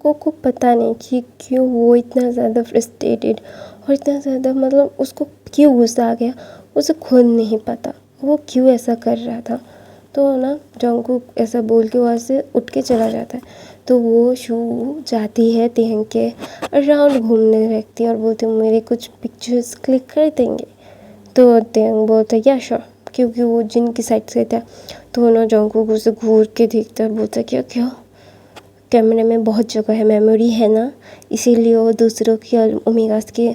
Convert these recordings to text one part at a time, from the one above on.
Jungkook को पता नहीं कि क्यों वो इतना ज़्यादा फ्रस्ट्रेटेड और इतना ज़्यादा मतलब उसको क्यों गुस्सा आ गया, उसे खुद नहीं पता वो क्यों ऐसा कर रहा था। तो ना जंगकुक ऐसा बोल के वहाँ से उठ के चला जाता है। तो वो शू जाती है तेहंग के अराउंड घूमने लगती है और बोलती है मेरे कुछ पिक्चर्स क्लिक कर देंगे। तो तेहंग बोलता है या श्योर, क्योंकि वो जिन की साइड से था। तो ना जंगकुक उसे घूर के देखता है, बोलता है क्या क्या कैमरे में बहुत जगह है, मेमोरी है ना, इसीलिए वो दूसरों की ओमेगास के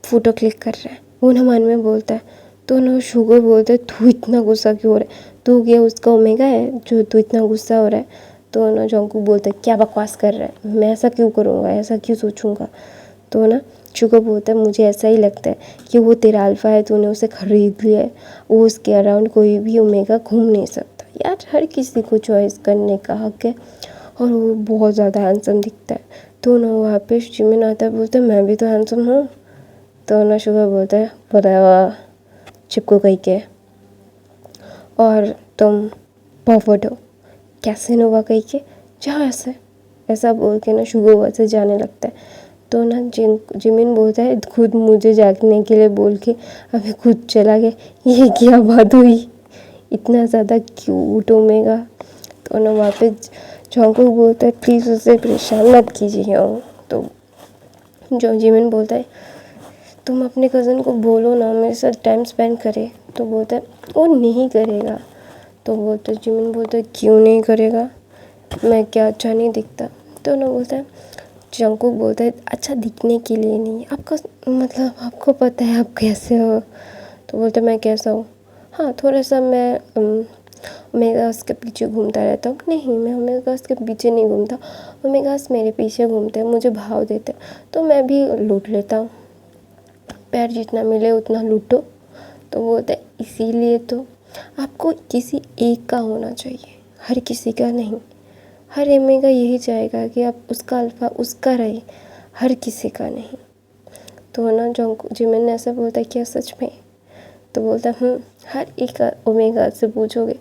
फ़ोटो क्लिक कर रहा है। वो ना मन में बोलता है। तो ना शुगर बोलता है तू इतना गुस्सा क्यों हो रहा है, तू क्या उसका ओमेगा है जो तू इतना गुस्सा हो रहा है। तो ना जंगकुक बोलता है क्या बकवास कर रहा है, मैं ऐसा क्यों करूँगा, ऐसा क्यों सोचूंगा। तो ना शुगर बोलता है मुझे ऐसा ही लगता है कि वो तेरा अल्फ़ा है, तूने उसे खरीद लिया है, वो उसके अराउंड कोई भी ओमेगा घूम नहीं सकता। यार हर किसी को चॉइस करने का हक है और वो बहुत ज़्यादा हैंडसम दिखता है। तो ना वहाँ पे जिमिन आता है, बोलता है मैं भी तो हैंडसम हूँ। तो ना शुगर बोलता है पता चिपको कहीं के, और तुम पॉवर्ड हो, कैसे नोवा कहीं के, जहाँ ऐसा बोल के ना शुगर वहाँ से जाने लगता है। तो ना जिमिन बोलता है खुद मुझे जागने के लिए बोल के अभी खुद चला गया, ये क्या बात हुई, इतना ज़्यादा क्यूट ओमेगा। तो ना वहाँ पे जंगकुक बोलता है प्लीज़ उसे परेशान मत कीजिए। तो जो जिमिन बोलता है तुम अपने कज़न को बोलो ना मेरे साथ टाइम स्पेंड करे। तो बोलता है वो नहीं करेगा। तो बोलता है जिमिन बोलता है क्यों नहीं करेगा, मैं क्या अच्छा नहीं दिखता। तो ना बोलता है जंगकुक बोलता है अच्छा दिखने के लिए नहीं, आपका मतलब आपको पता है आप कैसे हो। तो बोलता है मैं कैसा हूँ, हाँ थोड़ा सा मैं ओमेगास के पीछे घूमता रहता हूँ। नहीं मैं ओमेगास के पीछे नहीं घूमता, ओमेगास मेरे पीछे घूमते हैं, मुझे भाव देते हैं तो मैं भी लूट लेता हूँ, पैर जितना मिले उतना लूटो। तो वो होता है इसीलिए तो आपको किसी एक का होना चाहिए, हर किसी का नहीं। हर ओमेगा यही चाहेगा कि आप उसका अल्फ़ा उसका रहे, हर किसी का नहीं। तो ना जिमिन ने ऐसा बोलता है क्या सच में। तो बोलता है हर एक ओमेगा से पूछोगे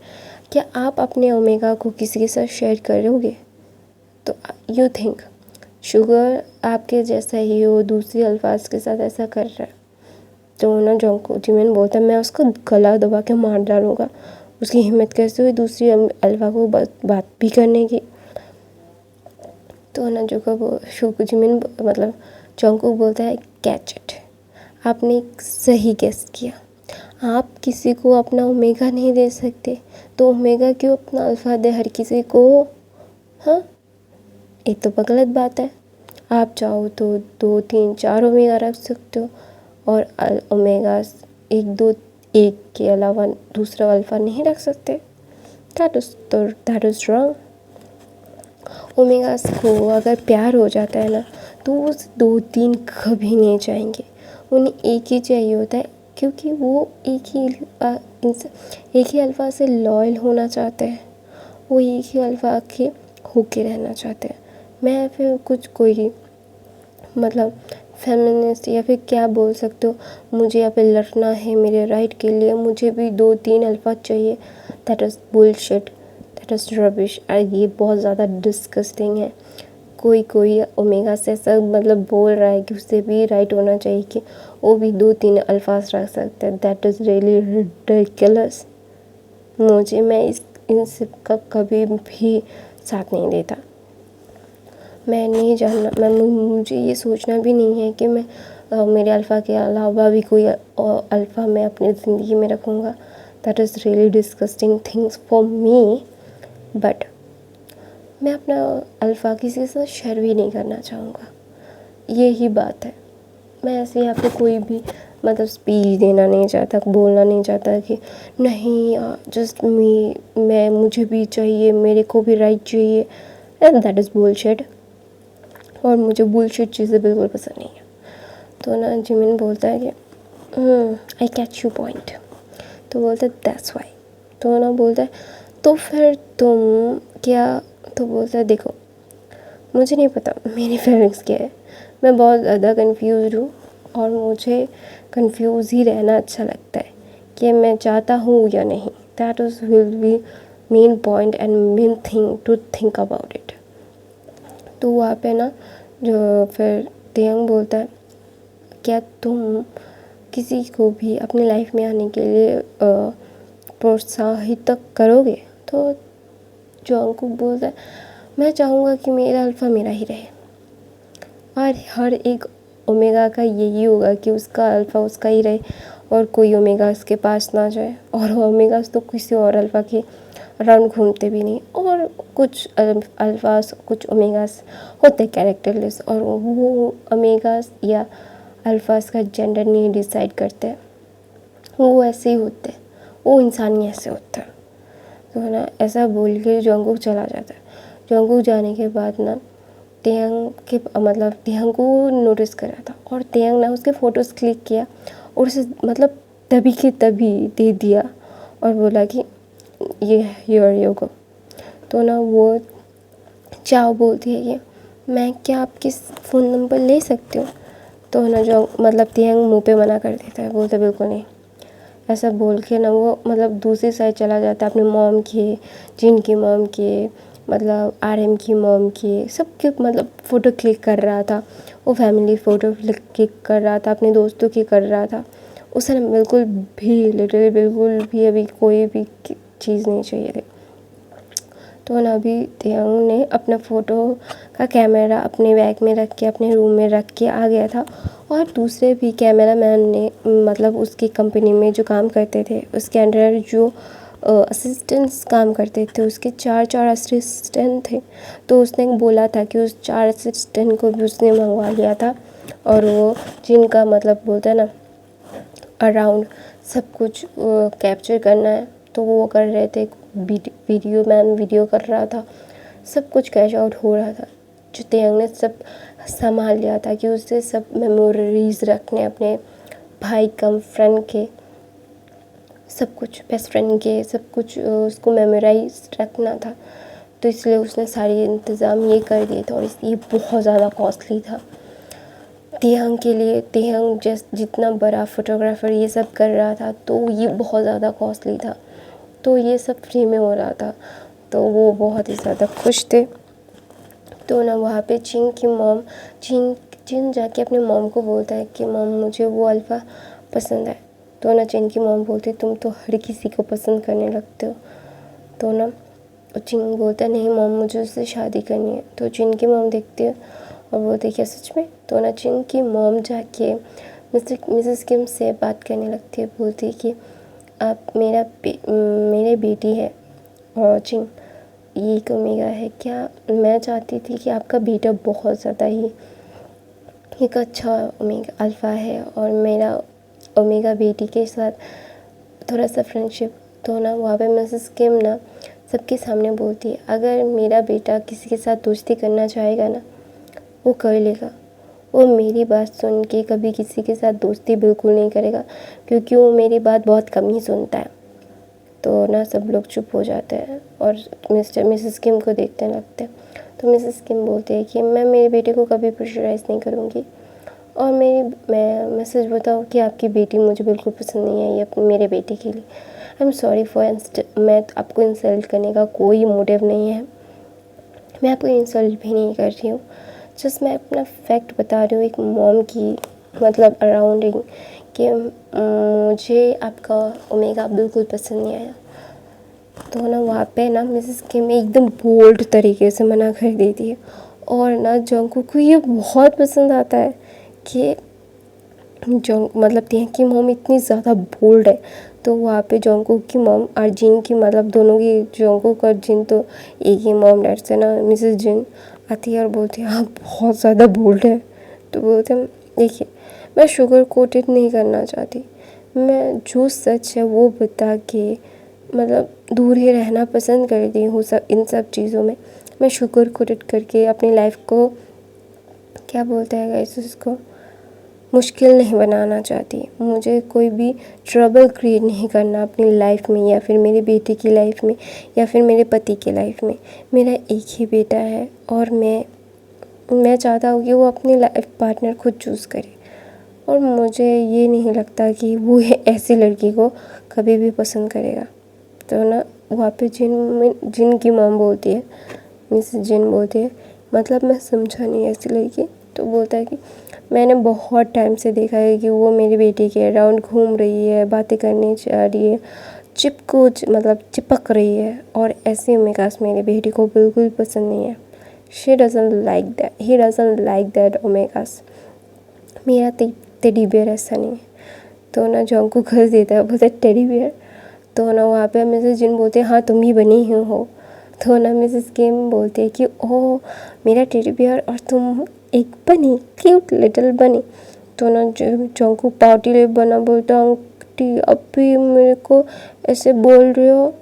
क्या आप अपने ओमेगा को किसी के साथ शेयर करोगे। तो यू थिंक शुगर आपके जैसा ही हो दूसरी अल्फाज के साथ ऐसा कर रहा है। तो ना जिमिन बोलता है मैं उसको गला दबा के मार डालूँगा, उसकी हिम्मत कैसे हुई दूसरी अल्फा को बात भी करने की। तो ना जिमिन मतलब जंगकुक बोलता है कैच इट, आपने सही गेस किया, आप किसी को अपना ओमेगा नहीं दे सकते तो ओमेगा क्यों अपना अल्फ़ा दे हर किसी को। हाँ ये तो गलत बात है। आप चाहो तो 2 3 4 ओमेगा रख सकते हो और ओमेगा एक के अलावा दूसरा अल्फ़ा नहीं रख सकते। That is wrong. ओमेगास को अगर प्यार हो जाता है ना तो वो 2 3 कभी नहीं चाहेंगे, उन्हें एक ही चाहिए होता है क्योंकि वो एक ही अल्फ़ा से लॉयल होना चाहते हैं, वो एक ही अल्फ़ा के होके रहना चाहते हैं। मैं फिर कुछ कोई मतलब फेमिनिस्ट या फिर क्या बोल सकते हो, मुझे यहाँ पे लड़ना है मेरे राइट के लिए, मुझे भी 2 3 अल्फ़ा चाहिए, that is bullshit, that is rubbish. ये बहुत ज़्यादा डिस्गस्टिंग है। कोई ओमेगा से ऐसा मतलब बोल रहा है कि उसे भी राइट होना चाहिए कि वो भी 2 3 अल्फाज रख सकते हैं, दैट इज़ रियली रिडिकुलस। मैं इन सब का कभी भी साथ नहीं देता। मैं नहीं जानना, मुझे ये सोचना भी नहीं है कि मैं मेरे अल्फ़ा के अलावा भी कोई अल्फ़ा मैं अपनी ज़िंदगी में रखूँगा। That is really disgusting things for me. But मैं अपना अल्फ़ा किसी के साथ शेयर भी नहीं करना चाहूँगा, यही बात है। मैं ऐसे यहाँ पे कोई भी मतलब स्पीच देना नहीं चाहता, बोलना नहीं चाहता कि नहीं जस्ट मुझे भी चाहिए, मेरे को भी राइट चाहिए, दैट इज़ बुलशिट। और मुझे बुलशिट चीज़ें बिल्कुल पसंद नहीं है। तो ना जिमिन बोलता है कि आई कैच यू पॉइंट। तो बोलता है दैट्स वाई। तो ना बोलता है तो फिर तुम क्या। तो बोलता है देखो मुझे नहीं पता मेरी फीलिंग्स क्या है, मैं बहुत ज़्यादा कंफ्यूज हूँ और मुझे कंफ्यूज ही रहना अच्छा लगता है कि मैं चाहता हूँ या नहीं। That is will be main point and main thing to think about it. तो वहाँ पे ना जो फिर तेयंग बोलता है, क्या तुम किसी को भी अपनी लाइफ में आने के लिए प्रोत्साहित करोगे? तो जंगकुक बोलता है, मैं चाहूँगा कि मेरा अल्फ़ा मेरा ही रहे, और हर एक ओमेगा का यही होगा कि उसका अल्फ़ा उसका ही रहे और कोई ओमेगा उसके पास ना जाए। और ओमेगास तो किसी और अल्फ़ा के अराउंड घूमते भी नहीं, और कुछ अल्फ़ास कुछ ओमेगास होते कैरेक्टरलेस, और वो ओमेगास या अल्फ़ास का जेंडर नहीं डिसाइड करते, वो ऐसे ही होते हैं, वो इंसान ही ऐसे होता है। तो है ना, ऐसा बोल के जंगकुक चला जाता है। जंगकुक जाने के बाद ना तेयंग को नोटिस करा था, और तेयंग ना उसके फ़ोटोज़ क्लिक किया और उसे तभी के तभी दे दिया और बोला कि ये योर योगो। तो ना वो चाओ बोलती है कि मैं क्या आपकी फ़ोन नंबर ले सकती हूँ? तो ना जो तेयंग मुँह पे मना कर देता है, बोलता बिल्कुल नहीं। ऐसा बोल के ना वो दूसरी साइड चला जाता है, अपने मॉम के, जिन की मॉम के, आरएम की मॉम के, सबके फ़ोटो क्लिक कर रहा था। वो फैमिली फ़ोटो क्लिक कर रहा था, अपने दोस्तों की कर रहा था। उसे ना बिल्कुल भी लिटरली बिल्कुल भी अभी कोई भी चीज़ नहीं चाहिए थी। तो ना अभी तेयंग ने अपना फ़ोटो का कैमरा अपने बैग में रख के अपने रूम में रख के आ गया था, और दूसरे भी कैमरा मैन ने उसकी कंपनी में जो काम करते थे, उसके अंडर जो असिस्टेंट्स काम करते थे, उसके चार असिस्टेंट थे। तो उसने बोला था कि उस 4 असिस्टेंट को भी उसने मंगवा लिया था, और वो जिनका बोलते हैं ना अराउंड सब कुछ कैप्चर करना है, तो वो कर रहे थे। वीडियो मैन वीडियो कर रहा था, सब कुछ कैश आउट हो रहा था। जो तेयंग ने सब संभाल लिया था कि उससे सब मेमोरीज रखने अपने भाई कम फ्रेंड के, सब कुछ बेस्ट फ्रेंड के, सब कुछ उसको मेमोराइज रखना था। तो इसलिए उसने सारी इंतज़ाम ये कर दिए थे, और ये बहुत ज़्यादा कॉस्टली था तेयंग के लिए। तेयंग जितना बड़ा फोटोग्राफर ये सब कर रहा था, तो ये बहुत ज़्यादा कॉस्टली था, तो ये सब फ्री में हो रहा था, तो वो बहुत ही ज़्यादा खुश थे। तो ना वहाँ पे चिंग की मॉम चिन जाके अपने मॉम को बोलता है कि मॉम मुझे वो अल्फ़ा पसंद है। तो ना चिन की मॉम बोलती है तुम तो हर किसी को पसंद करने लगते हो। तो ना चिंग बोलता है नहीं मॉम मुझे उससे शादी करनी है। तो चिन की मॉम देखती है और बोलती है क्या सच में? तो ना चिंग की मॉम जाके मिसेस किम से बात करने लगती है, बोलती है कि आप मेरे बेटी है, और चिंग ये एक ओमेगा है क्या? मैं चाहती थी कि आपका बेटा बहुत ज़्यादा ही एक अच्छा ओमेगा अल्फ़ा है, और मेरा ओमेगा बेटी के साथ थोड़ा सा फ्रेंडशिप। तो ना वहाँ पे मिसेस किम ना सबके सामने बोलती है अगर मेरा बेटा किसी के साथ दोस्ती करना चाहेगा ना वो कर लेगा, वो मेरी बात सुन के कभी किसी के साथ दोस्ती बिल्कुल नहीं करेगा, क्योंकि वो मेरी बात बहुत कम ही सुनता है। तो ना सब लोग चुप हो जाते हैं और मिसेस किम को देखने लगते हैं। तो मिसेस किम बोलती है कि मैं मेरे बेटे को कभी प्रेशराइज़ नहीं करूँगी, और मैं सच बताऊँ कि आपकी बेटी मुझे बिल्कुल पसंद नहीं आई अपने मेरे बेटे के लिए। आई एम सॉरी फॉर मैं आपको इंसल्ट करने का कोई मोटिव नहीं है, मैं आपको इंसल्ट भी नहीं कर रही हूँ, जस्ट मैं अपना फैक्ट बता रही हूँ एक मॉम की अराउंडिंग कि मुझे आपका ओमेगा बिल्कुल पसंद नहीं आया। तो ना वहाँ पे ना मिसेस किम एकदम बोल्ड तरीके से मना कर देती है, और ना जंगकुक को ये बहुत पसंद आता है कि तेयंग की मॉम इतनी ज़्यादा बोल्ड है। तो वहाँ पे जंगकुक की मॉम और जिन की दोनों की जंगकुक और जिन तो एक ही मॉम डैड से ना मिसेस जिन आती है और बोलती है आप बहुत ज़्यादा बोल्ड है। तो बोलते हैं देखिए मैं शुगर कोटेड नहीं करना चाहती, मैं जो सच है वो बता के दूर ही रहना पसंद करती हूँ इन सब चीज़ों में। मैं शुगर कोटेड करके अपनी लाइफ को क्या बोलते हैं गाइस उसको मुश्किल नहीं बनाना चाहती। मुझे कोई भी ट्रबल क्रिएट नहीं करना अपनी लाइफ में, या फिर मेरी बेटी की लाइफ में, या फिर मेरे पति की लाइफ में। मेरा एक ही बेटा है, और मैं चाहता हूँ कि वो अपनी लाइफ पार्टनर खुद चूज़ करे, और मुझे ये नहीं लगता कि वो ऐसी लड़की को कभी भी पसंद करेगा। तो ना वहाँ पे जिन की मॉम बोलती है, मिसेस जिन बोलती है मतलब मैं समझा नहीं ऐसी लड़की। तो बोलता है कि मैंने बहुत टाइम से देखा है कि वो मेरी बेटी के अराउंड घूम रही है, बातें करनी चाह रही है, मतलब चिपक रही है, और ऐसे ओमेगास मेरी बेटी को बिल्कुल पसंद नहीं है। She doesn't like that, he doesn't like that omegas. मेरा टेडी बियर ऐसा नहीं है। तो ना जंकुक हंस देता है, बोलता है टेडी बियर। तो ना वहाँ पे मिसेस जिन बोलते हैं हाँ तुम ही बनी ही हो। तो ना मिसेस किम बोलते हैं कि ओह मेरा टेडी बियर और तुम एक बनी, क्यूट लिटिल बनी। तो ना जंकुक पार्टी ले बना बोलता आंटी अब भी मेरे को ऐसे बोल रहे हो,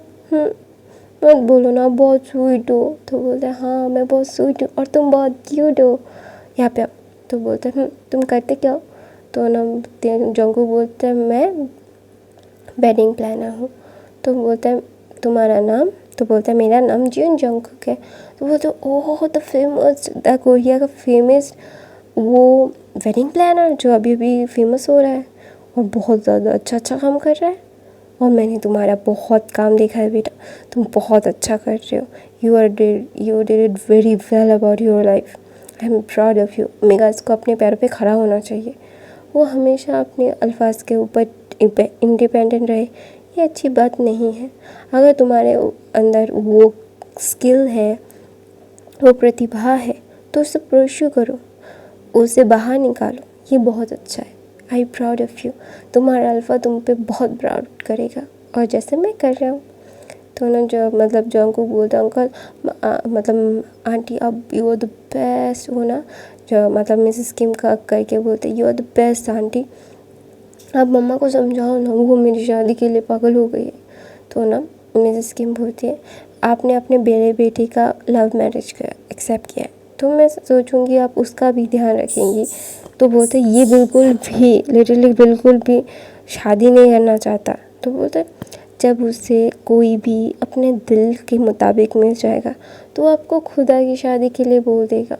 मत बोलो ना, बहुत स्वीट हो। तो बोलते हैं हाँ मैं बहुत स्वीट हूँ और तुम बहुत क्यूट हो यहाँ पे। तो बोलते हैं तुम करते क्या हो। तो ना जंकुक बोलता है मैं वेडिंग प्लानर हूँ। तो बोलता है तुम्हारा नाम। तो बोलता है मेरा नाम जिन जंकुक है। तो बोलते ओह द फेमस, द कोरिया का फेमस वो वेडिंग प्लानर जो अभी अभी फेमस हो रहा है और बहुत ज़्यादा अच्छा काम कर रहा है, और मैंने तुम्हारा बहुत काम देखा है बेटा, तुम बहुत अच्छा कर रहे हो। You did it very well about your life, I am proud of you. Omegas को अपने पैरों पे खड़ा होना चाहिए, वो हमेशा अपने अल्फाज के ऊपर इंडिपेंडेंट रहे, ये अच्छी बात नहीं है। अगर तुम्हारे अंदर वो स्किल है, वो प्रतिभा है, तो उसे परस्यू करो, उसे बाहर निकालो, ये बहुत अच्छा है। आई प्राउड ऑफ यू, तुम्हारा अल्फ़ा तुम पे बहुत प्राउड करेगा, और जैसे मैं कर रहा हूँ। तो ना जो मतलब जो अंकल बोलता है अंकल मतलब आंटी अब यू आर द बेस्ट हो ना, जो मतलब मिसेस किम का करके बोलते you are the best aunty, अब मम्मा को समझाओ ना, वो मेरी शादी के लिए पागल हो गई है। तो ना मिसेस किम बोलती है आपने अपने बेटे बेटी का लव मैरिज एक्सेप्ट किया है, तो मैं सोचूंगी आप उसका भी ध्यान रखेंगी। तो बोलते ये बिल्कुल भी लिटरली बिल्कुल भी शादी नहीं करना चाहता। तो बोलते जब उसे कोई भी अपने दिल के मुताबिक मिल जाएगा तो आपको खुदा की शादी के लिए बोल देगा।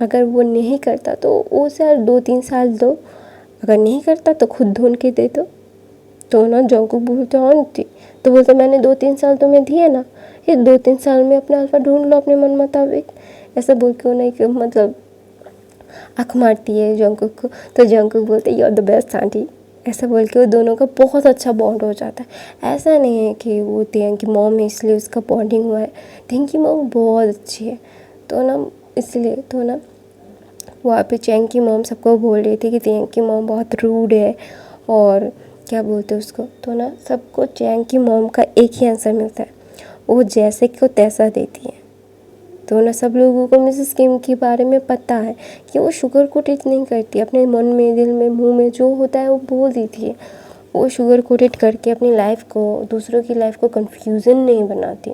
अगर वो नहीं करता तो उसे 2-3 साल दो, अगर नहीं करता तो खुद ढूंढ के दे दो। तो ना जंकुक बोलता आंटी, तो बोलता मैंने 2-3 साल तुम्हें दिए ना, ये 2-3 साल में अपना अल्फा ढूंढ लो अपने मन मुताबिक। ऐसा बोल के उन्हें कि मतलब आँख मारती है जंकुक को। तो जंकुक बोलते you are the best aunty, ऐसा बोल के वो दोनों का बहुत अच्छा बॉन्ड हो जाता है। ऐसा नहीं है कि वो तेंग की मॉम है इसलिए उसका बॉन्डिंग हुआ है, तेंग की मॉम बहुत अच्छी है। तो ना इसलिए तो ना वहाँ पे चैंग की मॉम सबको बोल रही थी कि तेंग की मॉम बहुत रूड है और क्या बोलते उसको। तो ना सबको चैंग की मॉम का एक ही आंसर मिलता है, वो जैसे को तैसा देती है। तो ना सब लोगों को मिसेस किम के बारे में पता है कि वो शुगर कोटेड नहीं करती, अपने मन में दिल में मुंह में जो होता है वो बोल देती है। वो शुगर कोटेड करके अपनी लाइफ को, दूसरों की लाइफ को कंफ्यूजन नहीं बनाती,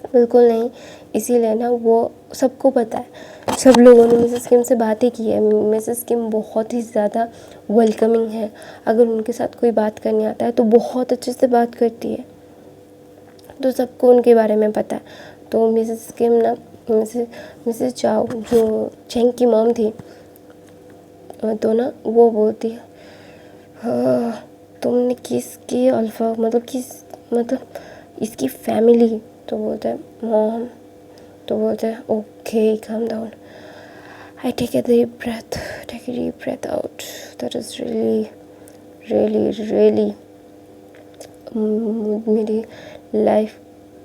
बिल्कुल नहीं। इसीलिए ना वो सबको पता है, सब लोगों ने मिसेस किम से बातें की है। मिसेस किम बहुत ही ज़्यादा वेलकमिंग है, अगर उनके साथ कोई बात करने आता है तो बहुत अच्छे से बात करती है, तो सबको उनके बारे में पता है। तो मिसेस किम ना मिसेस चाओ जो चेंग की मॉम थी, तो ना वो बोलती है तुमने किसकी अल्फ़ा मतलब इसकी फैमिली। तो बोलता है मॉम। तो बोलता है okay calm down, I take a deep breath out, that is really मेरी लाइफ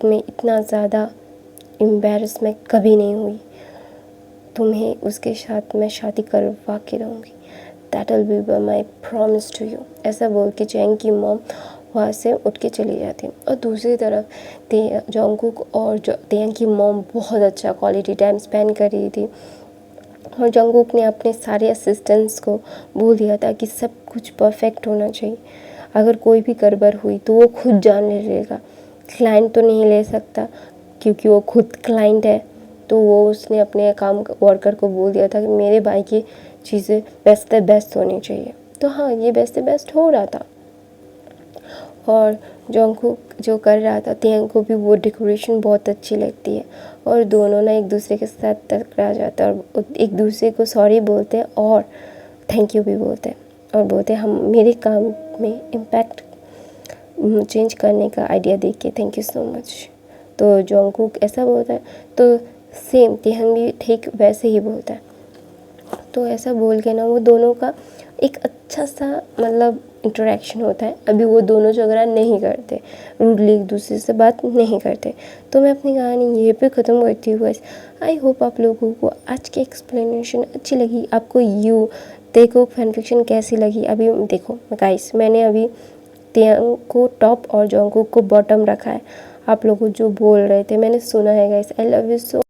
में इतना ज़्यादा एम्बैरस मैं कभी नहीं हुई, तुम्हें उसके साथ मैं शादी करवा के रहूँगी, that will be my promise to you. ऐसा बोल के चैंग की मॉम वहाँ से उठ के चली जाती। और दूसरी तरफ जंकुक और तेंग की मॉम बहुत अच्छा क्वालिटी टाइम स्पेंड कर रही थी, और जंकुक ने अपने सारे असिस्टेंट्स को बोल दिया था कि सब कुछ परफेक्ट होना चाहिए, अगर कोई भी गड़बड़ हुई तो वो खुद जान लेगा, क्लाइंट तो नहीं ले सकता क्योंकि वो खुद क्लाइंट है। तो वो उसने अपने काम वर्कर को बोल दिया था कि मेरे भाई की चीज़ें बेस्ट से बेस्ट होनी चाहिए। तो हाँ ये बेस्ट से बेस्ट हो रहा था, और जंकुक जो कर रहा था तेंग को भी वो डेकोरेशन बहुत अच्छी लगती है, और दोनों ना एक दूसरे के साथ टकरा जाते हैं और एक दूसरे को सॉरी बोलते हैं और थैंक यू भी बोलते हैं, और बोलते हैं हम मेरे काम में इम्पैक्ट चेंज करने का आइडिया देख के थैंक यू सो मच। तो जंकुक ऐसा बोलता है, तो सेम तिहंग भी ठीक वैसे ही बोलता है। तो ऐसा बोल के ना वो दोनों का एक अच्छा सा मतलब इंटरेक्शन होता है। अभी वो दोनों झगड़ा नहीं करते, रूडली एक दूसरे से बात नहीं करते। तो मैं अपनी कहानी यहीं पे ख़त्म करती हूँ। आई होप आप लोगों को आज की एक्सप्लेनेशन अच्छी लगी। आपको यू देखो फैन फिक्शन कैसी लगी। अभी देखो गाइस, मैंने अभी तियांग को टॉप और जोंगकुक को बॉटम रखा है। आप लोग जो बोल रहे थे मैंने सुना है guys. I love you so